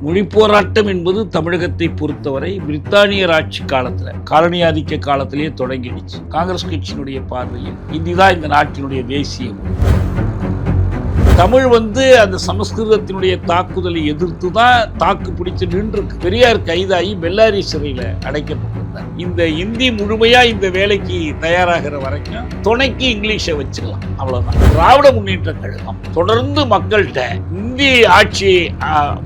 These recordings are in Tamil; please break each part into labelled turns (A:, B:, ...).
A: மொழி போராட்டம் என்பது தமிழகத்தை பொறுத்தவரை பிரித்தானியர் ஆட்சி காலத்தில் காலனி ஆதிக்க காலத்திலேயே தொடங்கிடுச்சு. காங்கிரஸ் கட்சியினுடைய பார்வையில் இந்திதான் இந்த நாட்டினுடைய தேசிய மொழி. தமிழ் அந்த சமஸ்கிருதத்தினுடைய தாக்குதலை எதிர்த்து தான் தாக்கு பிடிச்சு நின்றுருக்கு. பெரியார் கைதாகி பெல்லாரி சிறையில் அடைக்கப்பட்டிருந்தார். இந்த இந்தி முழுமையா இந்த வேலைக்கு தயாராகிற வரைக்கும் துணைக்கு இங்கிலீஷை வச்சுக்கலாம், அவ்வளவுதான். திராவிட முன்னேற்ற கழகம் தொடர்ந்து மக்கள்கிட்ட இந்தி ஆட்சி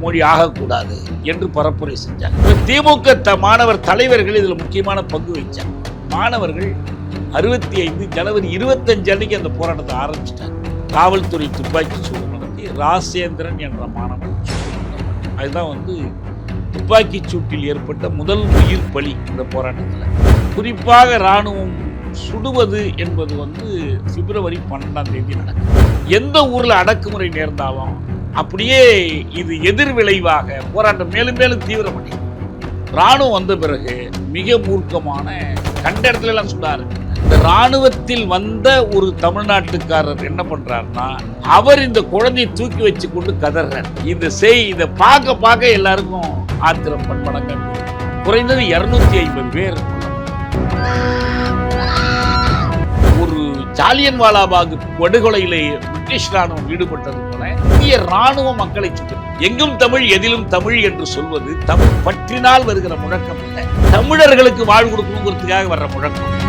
A: மொழி ஆகக்கூடாது என்று பரப்புரை செஞ்சாங்க. திமுக மாணவர் தலைவர்கள் இதுல முக்கியமான பங்கு வச்சாங்க. மாணவர்கள் 65 ஜனவரி 25 அன்னைக்கு அந்த போராட்டத்தை ஆரம்பிச்சிட்டாங்க. காவல்துறை துப்பாக்கி சூடு நடத்தி ராசேந்திரன் என்ற மாணவன், அதுதான் துப்பாக்கி சூட்டில் ஏற்பட்ட முதல் உயிர் பலி. இந்த போராட்டத்தில் குறிப்பாக இராணுவம் சுடுவது என்பது பிப்ரவரி 12 நடக்கும். எந்த ஊர்ல அடக்குமுறை நேர்ந்தாலும் அப்படியே இது எதிர் விளைவாக போராட்டம் மேலும் மேலும் தீவிரமடையும். இராணுவம் வந்த பிறகு மிக மூர்க்கமான கண்ட இடத்துல எல்லாம் சுடாரு. இந்த இராணுவத்தில் வந்த ஒரு தமிழ்நாட்டுக்காரர் என்ன பண்றாருன்னா, அவர் இந்த குழந்தையை தூக்கி வச்சு கொண்டு கதறார். இதை பார்க்க எல்லாருக்கும் ஆத்திரம் பண்படங்க. குறைந்தது 250 பேர். ஒரு ஜாலியன் வாலாபாக் படுகொலையிலே பிரிட்டிஷ் ராணுவம் ஈடுபட்டது போல இந்திய ராணுவ மக்களை சுட்டு எங்கும் தமிழ் எதிலும் தமிழ் என்று சொல்வது தமிழ் பற்றினால் வருகிற முழக்கம் இல்லை, தமிழர்களுக்கு வாழ்வு கொடுக்கணுங்கிறதுக்காக வர்ற முழக்கம்.